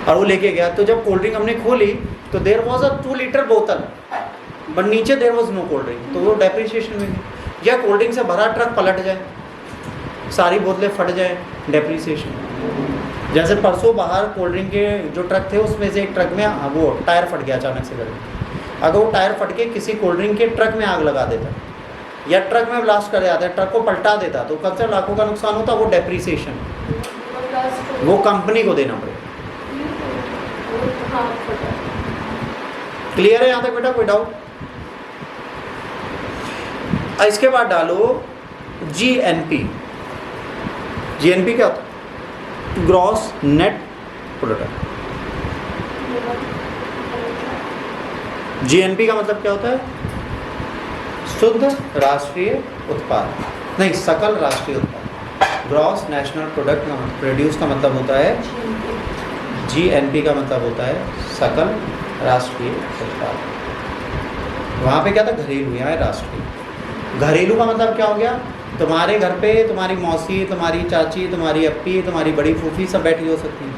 और वो लेके गया। तो जब कोल्ड ड्रिंक हमने खोली तो देर वॉज अ 2 लीटर बोतल, बट नीचे there was no cold drink, तो वो डेप्रिसिएशन में गई। या कोल्ड ड्रिंक से भरा ट्रक पलट जाए, सारी बोतलें फट जाए, डेप्रिसिएशन। जैसे परसों बाहर कोल्ड ड्रिंक के जो ट्रक थे उसमें से एक ट्रक में वो टायर फट गया अचानक से करके। अगर वो टायर फट के किसी कोल्ड ड्रिंक के ट्रक में आग लगा देता या ट्रक में ब्लास्ट कर जाता है, ट्रक को पलटा देता, तो कब से लाखों का नुकसान होता, वो डेप्रिसिएशन वो कंपनी को देना पड़ेगा। क्लियर है यहाँ तक बेटा, कोई डाउट? इसके बाद डालो जीएनपी। जीएनपी क्या होता है? Gross net product. जीएनपी का मतलब क्या होता है? शुद्ध राष्ट्रीय उत्पाद, नहीं, सकल राष्ट्रीय उत्पाद। ग्रॉस नेशनल प्रोडक्ट का प्रोड्यूस का मतलब होता है, जीएनपी का मतलब होता है सकल राष्ट्रीय उत्पाद। वहाँ पे क्या था? घरेलू, यहाँ है राष्ट्रीय। घरेलू का मतलब क्या हो गया? तुम्हारे घर पे तुम्हारी मौसी, तुम्हारी चाची, तुम्हारी अप्पी, तुम्हारी बड़ी फूफी सब बैठी हो सकती है,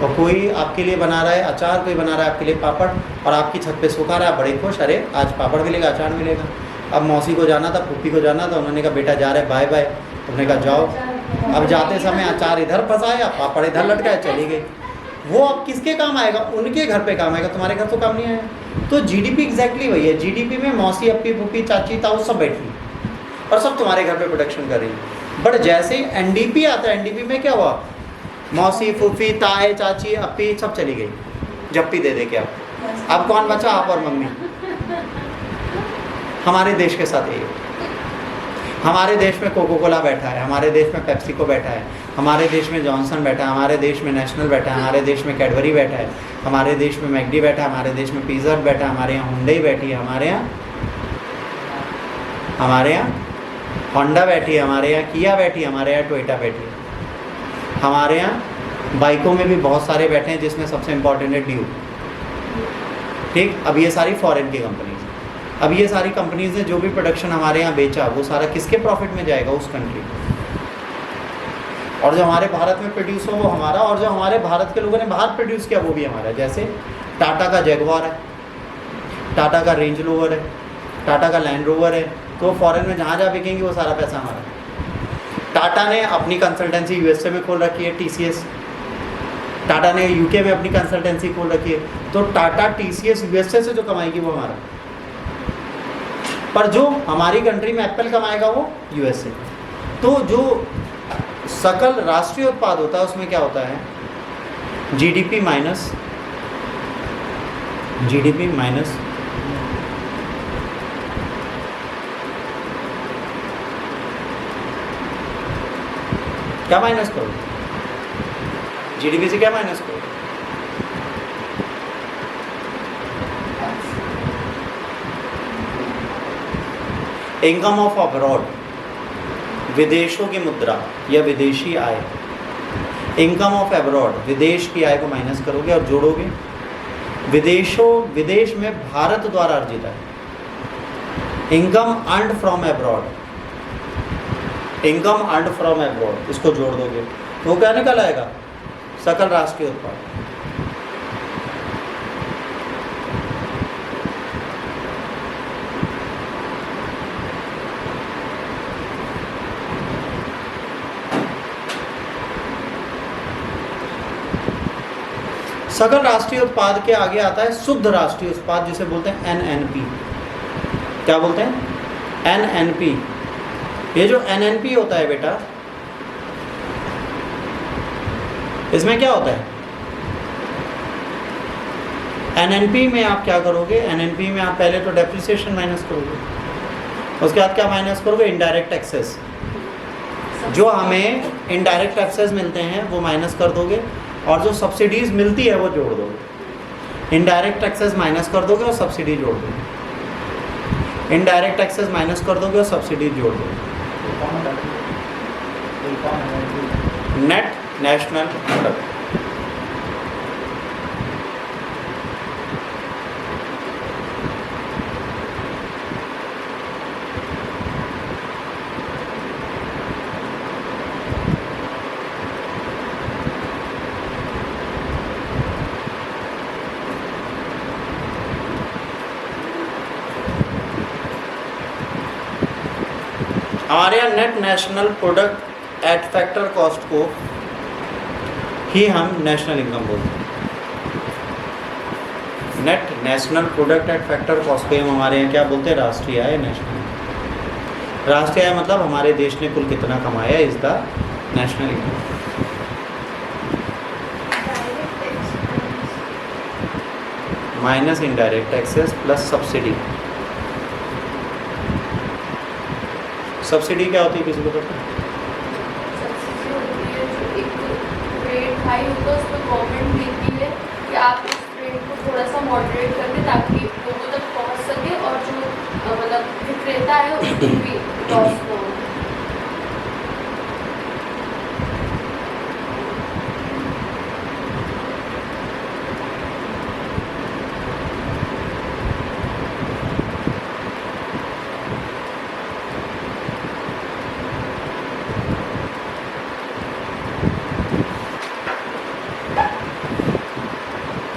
और कोई आपके लिए बना रहा है अचार, कोई बना रहा है आपके लिए पापड़, और आपकी छत पे सूखा रहा है, बड़े खुश, अरे आज पापड़ मिलेगा, अचार मिलेगा। अब मौसी को जाना था, फूफी को जाना था, उन्होंने कहा बेटा जा रहे बाय बाय, तुमने कहा जाओ। अब जाते समय अचार इधर फंसाया, पापड़ इधर लटकाया, चली गई। वो अब किसके काम आएगा? उनके घर पे काम आएगा, तुम्हारे घर तो काम नहीं आएगा। तो जीडीपी एग्जैक्टली वही है। जीडीपी में मौसी, अप्पी, फूफी, चाची, ताऊ सब बैठी और सब तुम्हारे घर पे प्रोडक्शन कर रही है। बट जैसे ही एनडीपी आता है, एनडीपी में क्या हुआ? मौसी, फूफी, ताए, चाची, अप्पी सब चली गई, जप्पी दे दे के। अब कौन बचा? आप और मम्मी। हमारे देश के साथ यही है। हमारे देश में कोको कोला बैठा है, हमारे देश में पेप्सिको बैठा है, हमारे देश में जॉनसन बैठा है, हमारे देश में नेशनल बैठा है, हमारे देश में कैडबरी बैठा है, हमारे देश में मैकडी बैठा है, हमारे देश में पिज़्ज़ा हट बैठा है, हमारे यहाँ हुंडई बैठी है, हमारे यहाँ होंडा बैठी है, हमारे यहाँ किया बैठी है, हमारे यहाँ टोयोटा बैठी है, हमारे यहाँ बाइकों में भी बहुत सारे बैठे हैं, जिसमें सबसे इम्पोर्टेंट है ड्यूक। ठीक, अब ये सारी फॉरेन की कंपनीज। अब ये सारी कंपनीज ने जो भी प्रोडक्शन हमारे यहाँ बेचा, वो सारा किसके प्रॉफिट में जाएगा? उस कंट्री। और जो हमारे भारत में प्रोड्यूस हो वो हमारा, और जो हमारे भारत के लोगों ने बाहर प्रोड्यूस किया वो भी हमारा। जैसे टाटा का जैगवार है, टाटा का रेंज रोवर है, टाटा का लैंड रोवर है, तो फॉरेन में जहाँ जहाँ बिकेंगे वो सारा पैसा हमारा। टाटा ने अपनी कंसल्टेंसी यूएसए में खोल रखी है, टीसीएस। टाटा ने यूके में अपनी कंसल्टेंसी खोल रखी है, तो टाटा टीसीएस यूएसए से जो कमाएगी वो हमारा। पर जो हमारी कंट्री में एप्पल कमाएगा वो यूएसए। तो जो सकल राष्ट्रीय उत्पाद होता है उसमें क्या होता है? जीडीपी माइनस क्या माइनस करो? जीडीपी से क्या माइनस करो? इनकम ऑफ अब्रॉड, विदेशों की मुद्रा या विदेशी आय। इनकम ऑफ अब्रॉड, विदेश की आय को माइनस करोगे और जोड़ोगे विदेश में भारत द्वारा अर्जित है। Income earned from abroad, income earned from abroad, इसको जोड़ दोगे तो वो क्या निकल आएगा? सकल राष्ट्रीय उत्पाद। सकल राष्ट्रीय उत्पाद के आगे आता है शुद्ध राष्ट्रीय उत्पाद, जिसे बोलते हैं एनएनपी। क्या बोलते हैं? एनएनपी। ये जो एनएनपी होता है बेटा, इसमें क्या होता है? एनएनपी में आप क्या करोगे? एनएनपी में आप पहले तो डेप्रिसिएशन माइनस करोगे, उसके बाद क्या माइनस करोगे? Indirect taxes. जो हमें इनडायरेक्ट टैक्सेस मिलते हैं वो माइनस कर दोगे, और जो सब्सिडीज मिलती है वो जोड़ दोगे। इनडायरेक्ट टैक्सेस माइनस कर दोगे और सब्सिडी जोड़ दोगे। इनडायरेक्ट टैक्सेस माइनस कर दोगे और सब्सिडी जोड़ दोगे। Net national product. हमारे यहाँ net national product at factor cost को ही हम नेशनल इनकम बोलते हैं। Net national product at factor cost को हम हमारे यहाँ क्या बोलते हैं? राष्ट्रीय आय, नेशनल। राष्ट्रीय आय मतलब हमारे देश ने कुल कितना कमाया, is the national income. Minus indirect taxes plus subsidy. Subsidy क्या होती है, किसी को पता है? सब्सिडी होती है जो एक रेट हाई होता है उस पर गवर्नमेंट देती है कि आप उस रेट को थोड़ा सा मॉडरेट करके ताकि लोगों तक पहुंच सके और जो मतलब विक्रेता है उसको भी लॉस ना हो।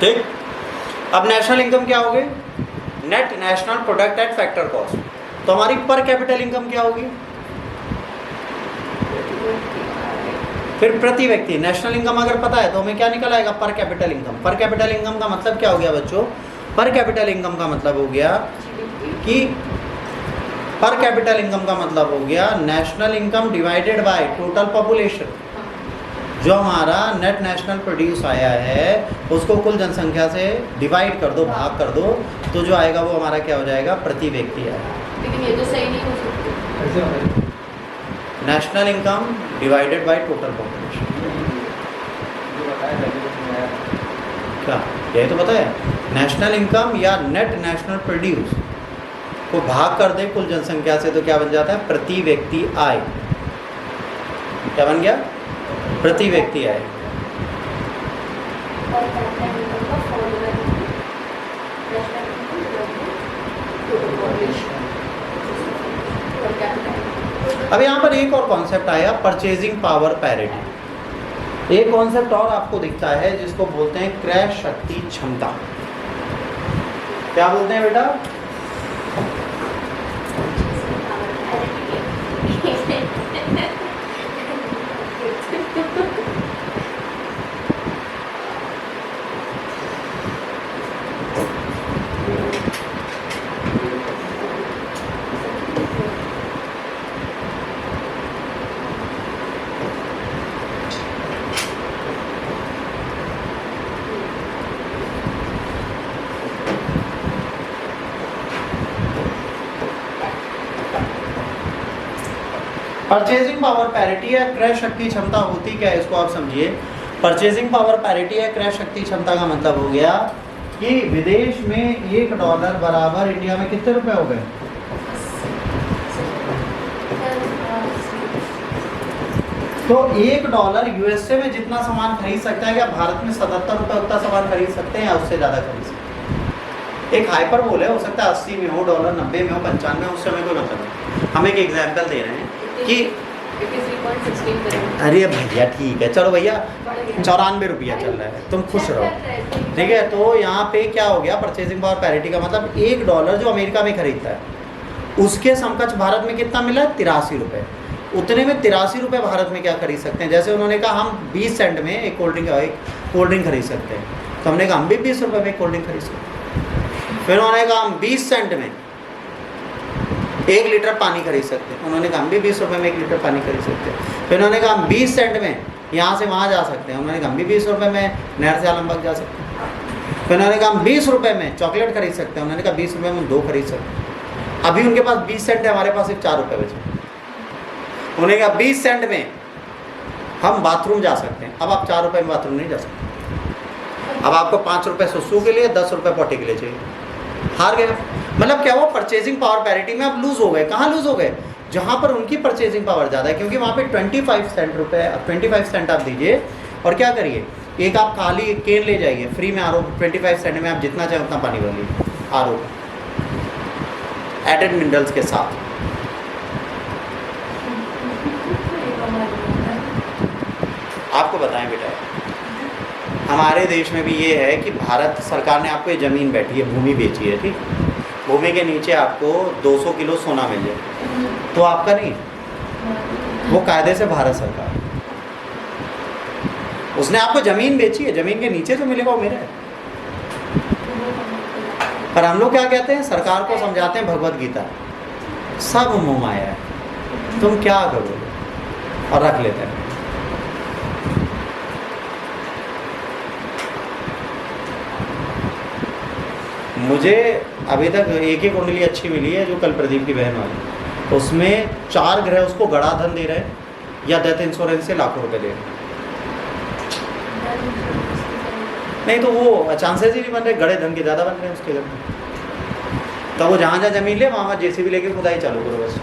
ठीक। अब नेशनल इनकम क्या होगी? Net national product at factor cost. तो हमारी पर कैपिटल इनकम क्या होगी? फिर प्रति व्यक्ति। नेशनल इनकम अगर पता है तो हमें क्या निकल आएगा? पर कैपिटल इनकम। पर कैपिटल इनकम का मतलब क्या हो गया बच्चों? पर कैपिटल इनकम का मतलब हो गया कि पर कैपिटल इनकम का मतलब हो गया national income divided by total population. जो हमारा नेट नेशनल प्रोड्यूस आया है उसको कुल जनसंख्या से डिवाइड कर दो, भाग कर दो, तो जो आएगा वो हमारा क्या हो जाएगा? प्रति व्यक्ति आएगा। लेकिन ये तो सही नहीं हो सकती। National income divided by total population. क्या यही तो पता है? नेशनल इनकम या नेट नेशनल प्रोड्यूस को भाग कर दे कुल जनसंख्या से तो क्या बन जाता है? प्रति व्यक्ति आय। क्या बन गया? प्रति व्यक्ति आय। अब यहाँ पर एक और कॉन्सेप्ट आया, परचेजिंग पावर पैरिटी। एक कॉन्सेप्ट और आपको दिखता है जिसको बोलते हैं क्रय शक्ति क्षमता। क्या बोलते हैं बेटा? परचेजिंग पावर पैरिटी या क्रय शक्ति क्षमता होती क्या है, इसको आप समझिए। परचेजिंग पावर पैरिटी या क्रय शक्ति क्षमता का मतलब हो गया कि विदेश में $1 बराबर इंडिया में कितने रुपए हो गए? तो $1 यूएसए में जितना सामान खरीद सकता है, क्या भारत में 77 रुपये उतना सामान खरीद सकते हैं या उससे ज़्यादा खरीद सकते हैं? एक हाइपर बोल है, हो सकता है 80 में हो डॉलर, 90 में हो, 95 में, उससे हमें कोई मतलब नहीं। हम एक एग्जाम्पल दे रहे हैं कि अरे भैया ठीक है, चलो भैया 94 रुपया चल रहा है, तुम खुश रहो, ठीक है। तो यहाँ पे क्या हो गया? परचेजिंग पावर पैरिटी का मतलब $1 जो अमेरिका में खरीदता है उसके समकक्ष भारत में कितना मिला? 83 रुपये। उतने में 83 रुपये भारत में क्या खरीद सकते हैं? जैसे उन्होंने कहा हम 20 सेंट में एक कोल्ड ड्रिंक खरीद सकते हैं, तो हमने कहा हम भी 20 रुपये में कोल्ड ड्रिंक खरीद सकते हैं। फिर उन्होंने कहा हम 20 सेंट में 1 लीटर पानी खरीद सकते हैं, उन्होंने कहा हम भी 20 रुपये में 1 लीटर पानी खरीद सकते हैं। फिर उन्होंने कहा हम 20 सेंट में यहाँ से वहाँ जा सकते हैं, उन्होंने कहा हम भी 20 रुपये में नहर से आलमबाग जा सकते हैं। फिर उन्होंने कहा हम 20 रुपये में चॉकलेट खरीद सकते हैं, उन्होंने कहा 20 रुपये में 2 खरीद सकते हैं। अभी उनके पास 20 सेंट है, हमारे पास सिर्फ 4 रुपये बचे। उन्होंने कहा 20 सेंट में हम बाथरूम जा सकते हैं, अब आप 4 रुपये में बाथरूम नहीं जा सकते। अब आपको 5 रुपये सुसु के लिए, 10 रुपये पोटी के लिए चाहिए, हार गए। मतलब क्या हुआ? परचेजिंग पावर पैरिटी में आप लूज हो गए। कहाँ लूज हो गए? जहाँ पर उनकी परचेजिंग पावर ज़्यादा है, क्योंकि वहाँ पे 25 सेंट रुपये, 25 सेंट आप दीजिए और क्या करिए, एक आप खाली केन ले जाइए फ्री में आर ओ, 25 सेंट में आप जितना चाहे उतना पानी भर लीजिए आर ओ एडेड मिनरल्स के साथ। आपको बताएं बेटा, हमारे देश में भी ये है कि भारत सरकार ने आपको ये ज़मीन बैठी है, भूमि बेची है, ठीक, भूमि के नीचे आपको 200 किलो सोना मिल जाए, तो आपका नहीं, वो कायदे से भारत सरकार। उसने आपको जमीन बेची है, जमीन के नीचे जो मिलेगा वो मेरा है। पर हम लोग क्या कहते हैं, सरकार को समझाते हैं भगवत गीता सब मोह माया है, तुम क्या करोगे, और रख लेते हैं। मुझे अभी तक एक ही कुंडली अच्छी मिली है जो कल प्रदीप की बहन वाली, उसमें 4 ग्रह उसको गड़ा धन दे रहे हैं या डेथ इंश्योरेंस से लाखों रुपए दे रहे हैं। नहीं तो वो चांसेस ही नहीं बन रहे, गड़े धन के ज़्यादा बन रहे हैं उसके घर में। तो वो जहाँ जहाँ जमीन ले वहाँ जेसीबी लेके खुदाई चालू करो बस।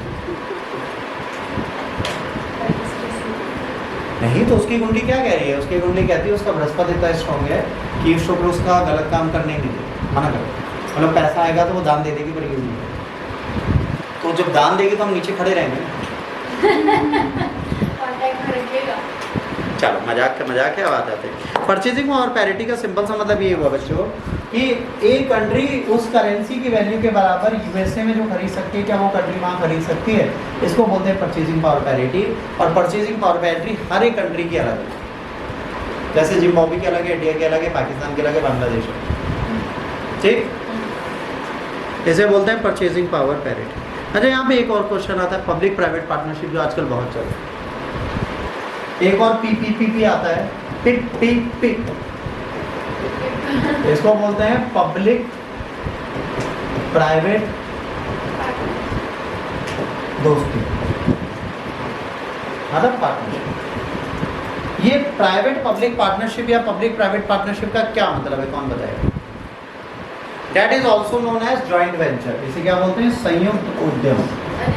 नहीं तो उसकी कुंडली क्या कह रही है, उसकी कुंडली कहती है उसका बृहस्पति इतना स्ट्रॉन्ग है कि शुक्र उसका गलत काम करने ही नहीं दे, मना करो। मतलब पैसा आएगा तो वो दान दे देगी, बड़ी यूज नहीं। तो जब दान देगी तो हम नीचे खड़े रहेंगे। चलो मजाक के आवाज आते हैं। परचेजिंग और पैरिटी का सिंपल सा मतलब ये हुआ बच्चों कि एक कंट्री उस करेंसी की वैल्यू के बराबर यूएसए में जो खरीद सकती है, क्या वो कंट्री वहाँ खरीद सकती है? इसको बोलते हैं परचेजिंग पावर पैरिटी। और परचेजिंग पावर पैरिटी हर एक कंट्री की अलग है, जैसे जिम्बाब्वे की अलग है, इंडिया की अलग है, पाकिस्तान की अलग है, बांग्लादेश है, ठीक। इसे बोलते हैं परचेजिंग पावर पैरिटी। अच्छा, यहाँ पे एक और क्वेश्चन आता है, पब्लिक प्राइवेट पार्टनरशिप जो आजकल बहुत चल रहा है। एक और पीपीपी आता है, पीपीपी, इसको बोलते हैं पब्लिक प्राइवेट दोस्ती, मतलब पार्टनरशिप। ये प्राइवेट पब्लिक पार्टनरशिप या पब्लिक प्राइवेट पार्टनरशिप का क्या मतलब है, कौन बताएगा? That is also known as joint venture। इसे क्या बोलते हैं? संयुक्त उद्यम।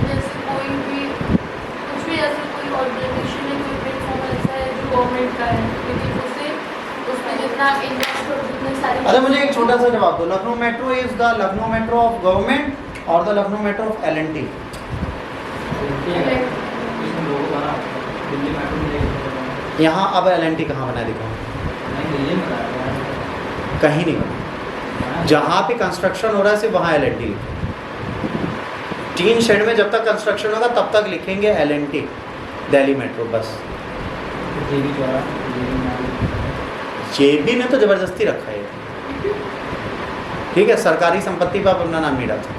जैसे कोई भी कुछ भी ऐसे कोई ऑर्गेनाइजेशन है, कोई प्लेटफॉर्म ऐसा है जो गवर्नमेंट का है, लेकिन उसमें जितना इन्वेस्ट और जितने सारे। अच्छा, मुझे एक छोटा सा जवाब दो। Lucknow metro is the Lucknow metro of government और the Lucknow metro of L&T? यहाँ अब L&T कहाँ बना दिखाओ? कहीं नहीं बना। जहाँ पे कंस्ट्रक्शन हो रहा है सिर्फ वहाँ L&T लिखेंगे। 3 शेड में जब तक कंस्ट्रक्शन होगा तब तक लिखेंगे L&T, दिल्ली मेट्रो, बस। जेबी ने तो जबरदस्ती रखा है, ठीक है, सरकारी संपत्ति पर अपना नाम नहीं डालता।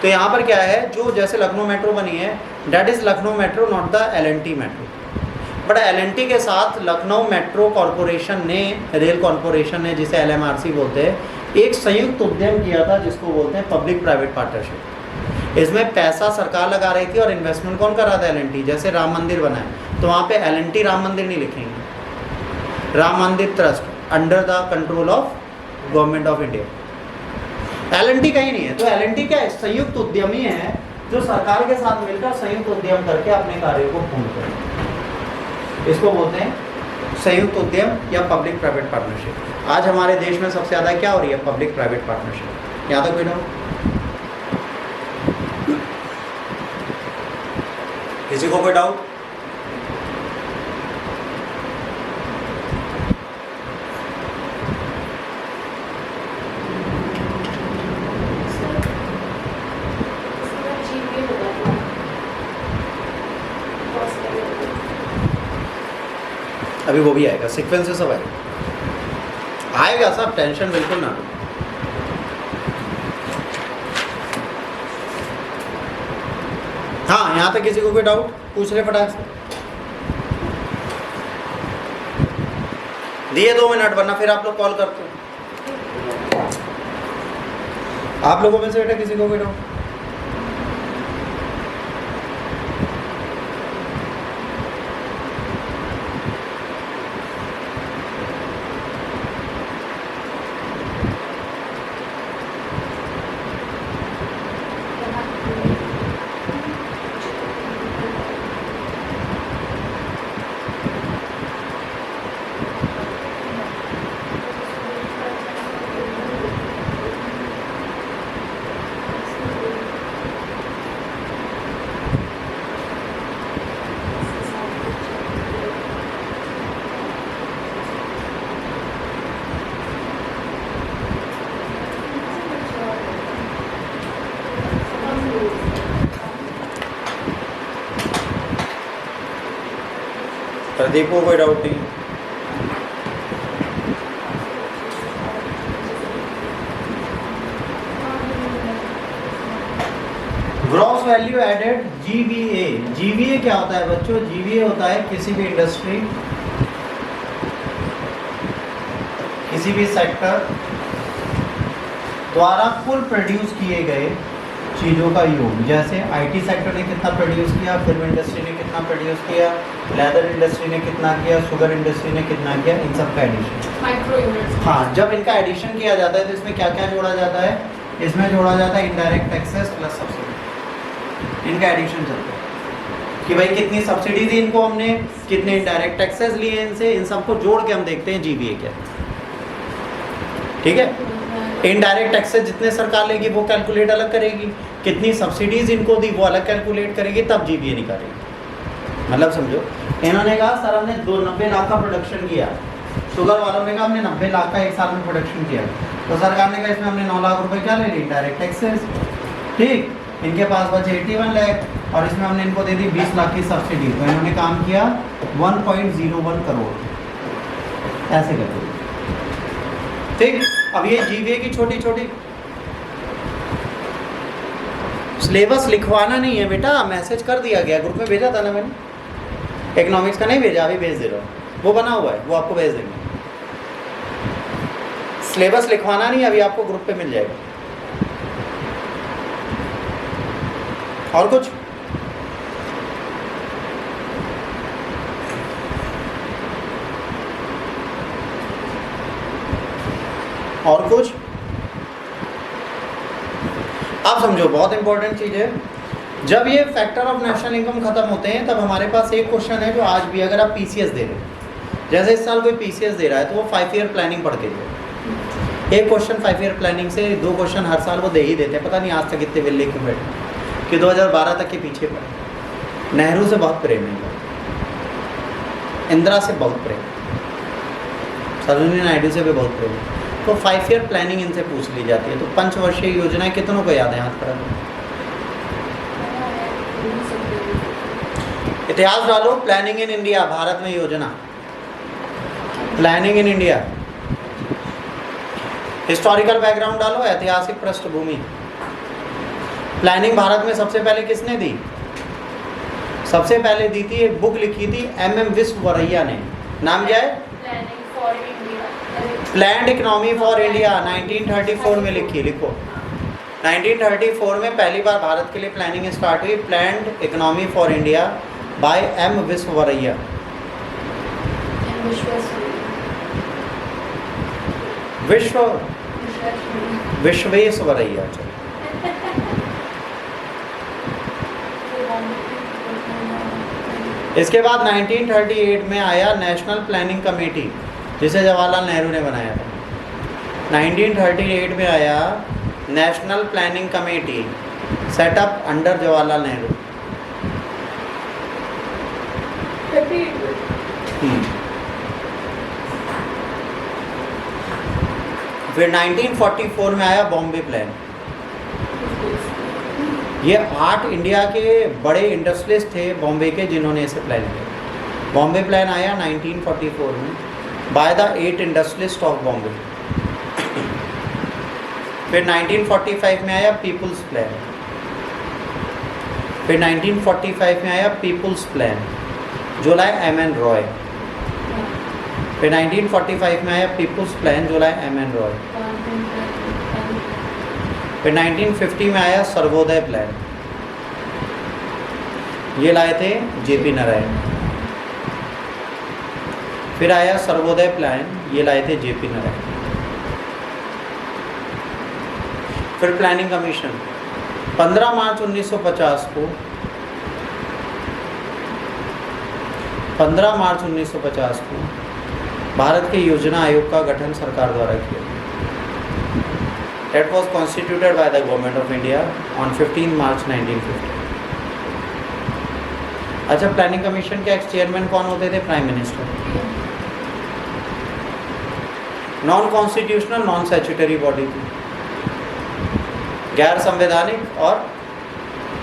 तो यहाँ पर क्या है, जो जैसे लखनऊ मेट्रो बनी है, that is Lucknow metro, not the L&T metro. But L&T के साथ लखनऊ मेट्रो कॉरपोरेशन ने, रेल कॉरपोरेशन ने, जिसे LMRC बोलते हैं, एक संयुक्त उद्यम किया था जिसको बोलते हैं पब्लिक प्राइवेट पार्टनरशिप। इसमें पैसा सरकार लगा रही थी और इन्वेस्टमेंट कौन कर रहा था? L&T। जैसे राम मंदिर बना है तो वहाँ पे L&T राम मंदिर नहीं लिखेंगे, राम मंदिर trust under the control of government of India. L&T कहीं नहीं है। तो L&T क्या है? संयुक्त उद्यमी है जो सरकार के साथ मिलकर संयुक्त उद्यम करके अपने कार्यों को पूर्ण करें। इसको बोलते हैं संयुक्त उद्यम या पब्लिक प्राइवेट पार्टनरशिप। आज हमारे देश में सबसे ज़्यादा क्या हो रही है? Public private partnership. यहाँ तक कोई डाउट? किसी को कोई डाउट? अभी वो भी आएगा, सीक्वेंस से सब आएगा सब, टेंशन बिल्कुल ना लो। हाँ, यहाँ तक किसी को कोई डाउट? पूछ रहे फटाक से। दिए 2 मिनट, वरना फिर आप लोग कॉल करते हो। आप लोगों में से बेटा किसी को कोई डाउट? प्रदीप को कोई डाउट नहीं? Gross value added GVA. GVA क्या होता है बच्चों? जीवीए होता है किसी भी इंडस्ट्री, किसी भी सेक्टर द्वारा कुल प्रोड्यूस किए गए चीज़ों का योग। जैसे आईटी सेक्टर ने कितना प्रोड्यूस किया, फिल्म इंडस्ट्री ने कितना प्रोड्यूस किया, लेदर इंडस्ट्री ने कितना किया, शुगर इंडस्ट्री ने कितना किया, इन सब का एडिशन। Micro units. हाँ, जब इनका एडिशन किया जाता है तो इसमें क्या क्या जोड़ा जाता है? इसमें जोड़ा जाता है इनडायरेक्ट टैक्सेस प्लस सब्सिडी। इनका एडिशन चलता है कि भाई कितनी सब्सिडी दी इनको हमने, कितने इनडायरेक्ट टैक्सेस लिए इनसे, इन सबको जोड़ के हम देखते हैं जीवीए क्या। ठीक है, इनडायरेक्ट टैक्सेस जितने सरकार लेगी वो कैलकुलेट अलग करेगी, कितनी सब्सिडीज इनको दी वो अलग कैलकुलेट करेगी, तब जीवीए निकालेगी। मतलब समझो, इन्होंने कहा सर हमने 90 लाख का प्रोडक्शन किया, शुगर वालों ने कहा हमने 90 लाख का एक साल में प्रोडक्शन किया, तो सरकार ने कहा इसमें हमने 9 लाख रुपए क्या ले ली? Direct taxes. ठीक, इनके पास बचे 81 लाख और इसमें हमने इनको दे दी 20 लाख की सब्सिडी, तो इन्होंने काम किया 1.01 करोड़ ऐसे करके। ठीक, अब ये जीवीए की छोटी छोटी सिलेबस लिखवाना नहीं है बेटा, मैसेज कर दिया गया, ग्रुप में भेजा था ना मैंने। इकोनॉमिक्स का नहीं भेजा, अभी भेज दे रहा हूँ, वो बना हुआ है, वो आपको भेज देंगे। सिलेबस लिखवाना नहीं, अभी आपको ग्रुप पे मिल जाएगा। और कुछ? और कुछ? आप समझो, बहुत इंपॉर्टेंट चीज़ है। जब ये फैक्टर ऑफ नेशनल इनकम खत्म होते हैं तब हमारे पास एक क्वेश्चन है जो आज भी, अगर आप पीसीएस दे रहे हैं, जैसे इस साल कोई पीसीएस दे रहा है तो वो 5 ईयर प्लानिंग पढ़ के दे। एक क्वेश्चन 5 ईयर प्लानिंग से, 2 क्वेश्चन हर साल वो दे ही देते हैं। पता नहीं आज तक इतने बिल लेके बैठे कि 2012 तक के पीछे पड़े। नेहरू से बहुत प्रेम है, इंदिरा से बहुत प्रेम, सरोजिनी नायडू से भी बहुत प्रेम है। तो 5 ईयर प्लानिंग इनसे पूछ ली जाती है। तो पंचवर्षीय योजनाएं कितनों को याद है हाथ पर? इतिहास डालो, प्लानिंग इन इंडिया, भारत में योजना, planning in India. Historical background डालो, ऐतिहासिक पृष्ठभूमि। प्लानिंग भारत में सबसे पहले किसने दी? सबसे पहले दी थी, एक बुक लिखी थी MM विश्ववरैया ने, नाम क्या है? प्लान्ड इकोनॉमी फॉर इंडिया, 1934 में लिखी। लिखो, 1934 में पहली बार भारत के लिए प्लानिंग स्टार्ट हुई, planned economy for India by M Visvesvaraya. Visvesvaraya. इसके बाद 1938 में आया नेशनल प्लानिंग कमेटी, जिसे जवाहरलाल नेहरू ने बनाया था। 1938 में आया national planning committee, setup under Jawaharlal Nehru. फिर 1944 में आया बॉम्बे प्लान। ये 8 इंडिया के बड़े इंडस्ट्रियलिस्ट थे बॉम्बे के, जिन्होंने इसे प्लान किया। बॉम्बे प्लान आया 1944 में by the 8 industrialist of Bombay. फिर 1945 में आया पीपुल्स प्लान। फिर 1945 में आया पीपुल्स प्लान, जो लाए M.N. रॉय। फिर 1945 में आया पीपुल्स प्लान, जो लाए M.N. रॉय। फिर 1950 में आया सर्वोदय प्लान, ये लाए थे JP नारायण। फिर आया सर्वोदय प्लान, ये लाए थे JP नारायण। फिर प्लानिंग कमीशन 15 मार्च 1950 को 15 मार्च 1950 को भारत के योजना आयोग का गठन सरकार द्वारा किया। That was constituted by the government of India on 15 March 1950. अच्छा, प्लानिंग कमीशन के एक्स चेयरमैन कौन होते थे? Prime minister. Non constitutional, non statutory body थी, गैर संवैधानिक और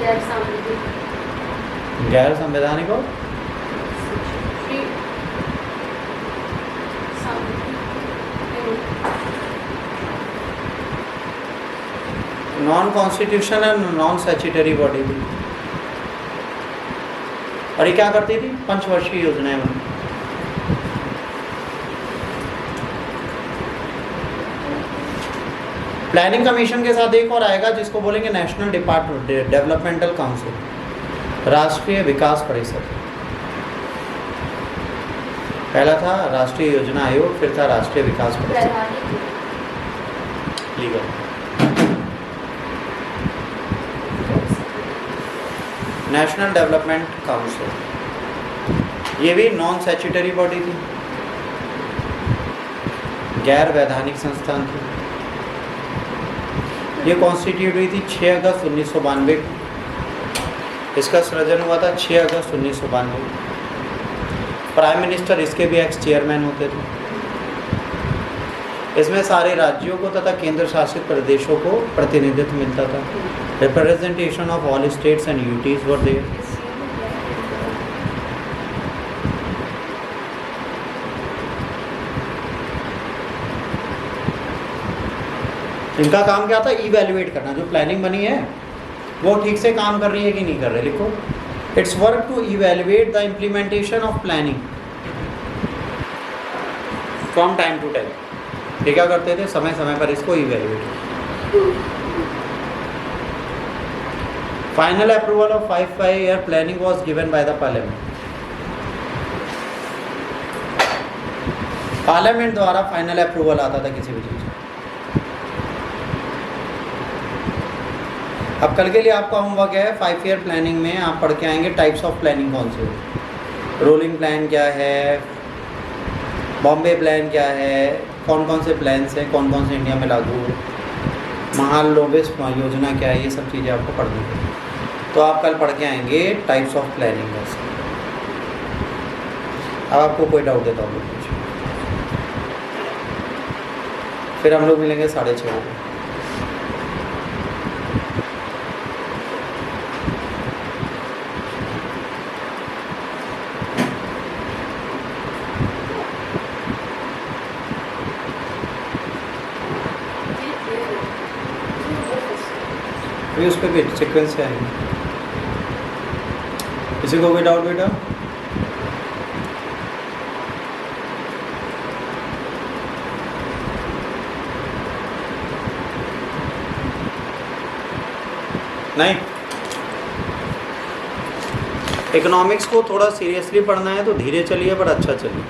गैर संवैधानिक गैर संवैधानिक और non constitutional and non statutory body थी। और ये क्या करती थी? पंचवर्षीय योजनाएं बनी। प्लानिंग कमीशन के साथ एक और आएगा जिसको बोलेंगे नेशनल डेवलपमेंटल काउंसिल, राष्ट्रीय विकास परिषद। पहला था राष्ट्रीय योजना आयोग, फिर था राष्ट्रीय विकास परिषद। लीगल नेशनल डेवलपमेंट काउंसिल, ये भी नॉन स्टैट्यूटरी बॉडी थी, गैर वैधानिक संस्थान थी। ये कॉन्स्टिट्यूट हुई थी 6 अगस्त 1992 को। इसका सृजन हुआ था 6 अगस्त 1992। प्राइम मिनिस्टर इसके भी एक्स चेयरमैन होते थे। इसमें सारे राज्यों को तथा केंद्र शासित प्रदेशों को प्रतिनिधित्व मिलता था। Representation of all states and UTs were there. इनका काम क्या था? इवैल्यूएट करना। जो प्लानिंग बनी है वो ठीक से काम कर रही है कि नहीं कर रही। लिखो, it's work to evaluate the implementation of planning from time to time. ये क्या करते थे? समय समय पर इसको evaluate. Final approval of 5 year planning was given by the parliament. Parliament द्वारा फाइनल अप्रूवल आता था किसी भी चीज़। अब कल के लिए आपका होमवर्क है 5 ईयर प्लानिंग में आप पढ़ के आएंगे टाइप्स ऑफ प्लानिंग कौन से हो। रोलिंग प्लान क्या है, बॉम्बे प्लान क्या है, कौन कौन से प्लान्स हैं, कौन कौन से इंडिया में लागू है, महालोबेस योजना क्या है, ये सब चीज़ें आपको पढ़नी है। तो आप कल पढ़ के आएंगे टाइप्स ऑफ प्लानिंग। अब आपको कोई डाउट है तो आप लोग पूछिए। फिर हम लोग मिलेंगे 6:30 बजे। अभी उस पर भी सीक्वेंस से आएंगे। किसी को कोई डाउट बेटा? नहीं, इकोनॉमिक्स को थोड़ा सीरियसली पढ़ना है तो धीरे चलिए पर अच्छा चलिए।